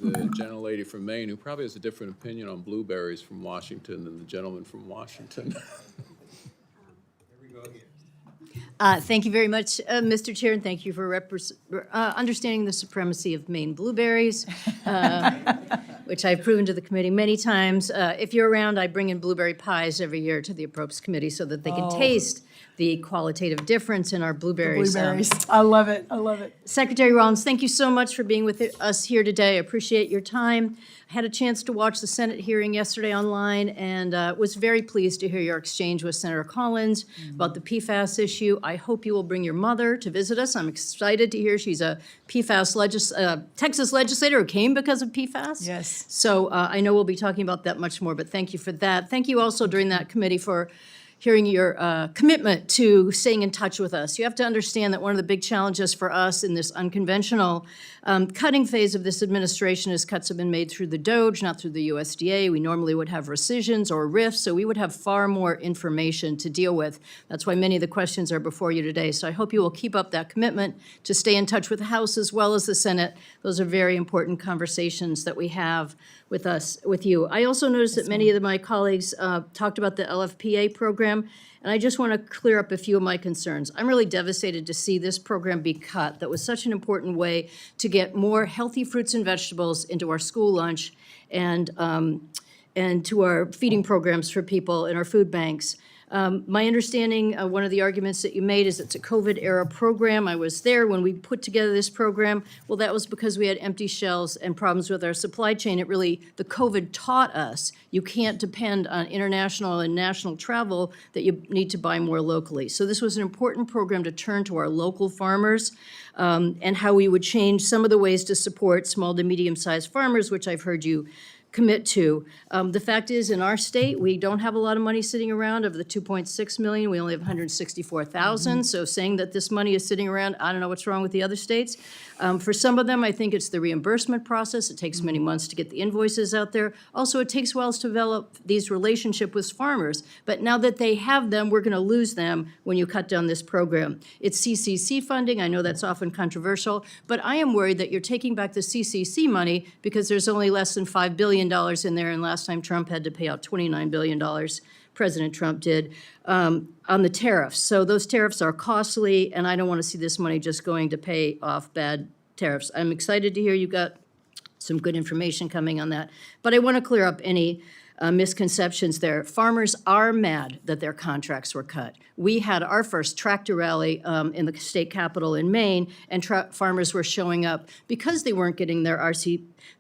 the gentlelady from Maine, who probably has a different opinion on blueberries from Washington than the gentleman from Washington. Thank you very much, Mr. Chair, and thank you for understanding the supremacy of Maine blueberries, which I've proven to the committee many times. If you're around, I bring in blueberry pies every year to the Appropriations Committee so that they can taste the qualitative difference in our blueberries. Blueberries. I love it. I love it. Secretary Rollins, thank you so much for being with us here today. I appreciate your time. I had a chance to watch the Senate hearing yesterday online and was very pleased to hear your exchange with Senator Collins about the PFAS issue. I hope you will bring your mother to visit us. I'm excited to hear she's a PFAS Texas legislator who came because of PFAS. Yes. So I know we'll be talking about that much more, but thank you for that. Thank you also during that committee for hearing your commitment to staying in touch with us. You have to understand that one of the big challenges for us in this unconventional cutting phase of this administration is cuts have been made through the DOGE, not through the USDA. We normally would have rescissions or RIFs, so we would have far more information to deal with. That's why many of the questions are before you today. So I hope you will keep up that commitment to stay in touch with the House as well as the Senate. Those are very important conversations that we have with you. I also noticed that many of my colleagues talked about the LFPA program, and I just want to clear up a few of my concerns. I'm really devastated to see this program be cut. That was such an important way to get more healthy fruits and vegetables into our school lunch and to our feeding programs for people in our food banks. My understanding, one of the arguments that you made is it's a COVID-era program. I was there when we put together this program. Well, that was because we had empty shelves and problems with our supply chain. The COVID taught us you can't depend on international and national travel, that you need to buy more locally. So this was an important program to turn to our local farmers and how we would change some of the ways to support small to medium-sized farmers, which I've heard you commit to. The fact is, in our state, we don't have a lot of money sitting around. Of the 2.6 million, we only have 164,000. So saying that this money is sitting around, I don't know what's wrong with the other states. For some of them, I think it's the reimbursement process. It takes many months to get the invoices out there. Also, it takes while to develop these relationships with farmers. But now that they have them, we're going to lose them when you cut down this program. It's CCC funding. I know that's often controversial, but I am worried that you're taking back the CCC money because there's only less than $5 billion in there, and last time Trump had to pay out $29 billion, President Trump did, on the tariffs. So those tariffs are costly, and I don't want to see this money just going to pay off bad tariffs. I'm excited to hear you got some good information coming on that, but I want to clear up any misconceptions there. Farmers are mad that their contracts were cut. We had our first tractor rally in the state capitol in Maine, and farmers were showing up because they weren't getting their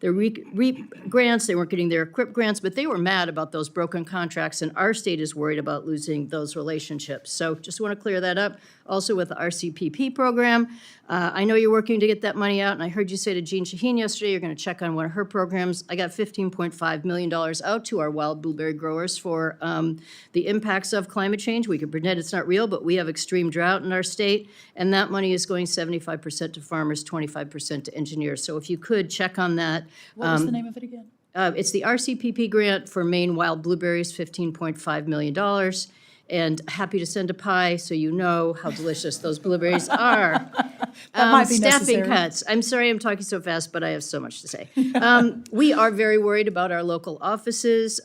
REAP grants, they weren't getting their EQIP grants, but they were mad about those broken contracts, and our state is worried about losing those relationships. So just want to clear that up. Also with the RCPP program, I know you're working to get that money out, and I heard you say to Jean Shaheen yesterday you're going to check on one of her programs. I got $15.5 million out to our wild blueberry growers for the impacts of climate change. We can pretend it's not real, but we have extreme drought in our state, and that money is going 75% to farmers, 25% to engineers. So if you could check on that. What was the name of it again? It's the RCPP grant for Maine wild blueberries, $15.5 million. And happy to send a pie so you know how delicious those blueberries are. That might be staffing necessary. cuts. I'm sorry I'm talking so fast, but I have so much to say. We are very worried about our local offices.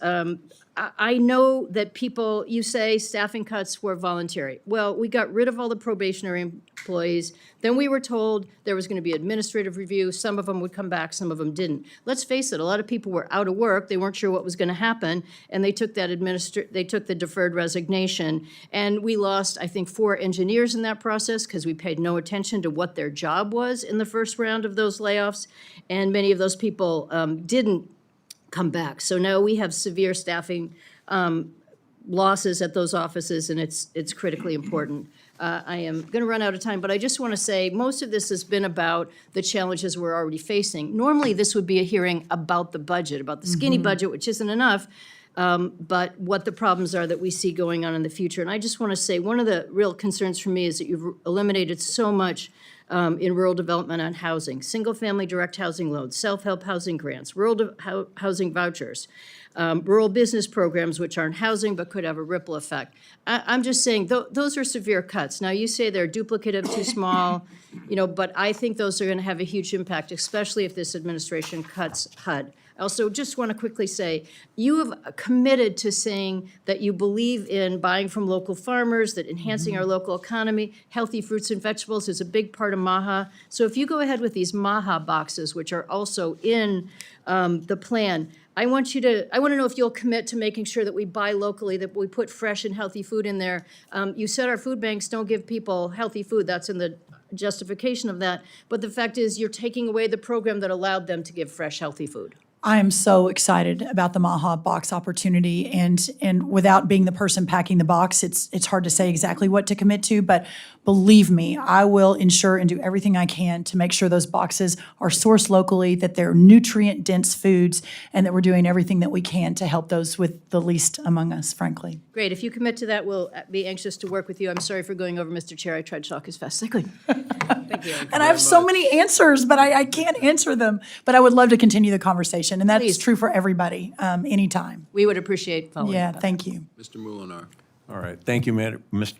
I know that people, you say staffing cuts were voluntary. Well, we got rid of all the probationary employees. Then we were told there was going to be administrative review. Some of them would come back, some of them didn't. Let's face it, a lot of people were out of work. They weren't sure what was going to happen, and they took the deferred resignation. And we lost, I think, 4 engineers in that process because we paid no attention to what their job was in the first round of those layoffs. And many of those people didn't come back. So now we have severe staffing losses at those offices, and it's critically important. I am going to run out of time, but I just want to say most of this has been about the challenges we're already facing. Normally, this would be a hearing about the budget, about the skinny budget, which isn't enough, but what the problems are that we see going on in the future. And I just want to say one of the real concerns for me is that you've eliminated so much in rural development on housing, single-family direct housing loans, self-help housing grants, housing vouchers, rural business programs, which aren't housing but could have a ripple effect. I'm just saying, those are severe cuts. Now, you say they're duplicative, too small, but I think those are going to have a huge impact, especially if this administration cuts HUD. I also just want to quickly say, you have committed to saying that you believe in buying from local farmers, that enhancing our local economy, healthy fruits and vegetables is a big part of MAHA. So if you go ahead with these MAHA boxes, which are also in the plan, I want to know if you'll commit to making sure that we buy locally, that we put fresh and healthy food in there. You said our food banks don't give people healthy food. That's in the justification of that. But the fact is, you're taking away the program that allowed them to give fresh, healthy food. I am so excited about the MAHA box opportunity, and without being the person packing the box, it's hard to say exactly what to commit to, but believe me, I will ensure and do everything I can to make sure those boxes are sourced locally, that they're nutrient-dense foods, and that we're doing everything that we can to help those with the least among us, frankly. Great. If you commit to that, we'll be anxious to work with you. I'm sorry for going over, Mr. Chair. I tried to talk as fast as I could. Thank you. And I have so many answers, but I can't answer them. But I would love to continue the conversation, and that's Please. true for everybody, anytime. We would appreciate following Yeah, up on that. thank you. Mr. Molinar. All right, thank you, Mr.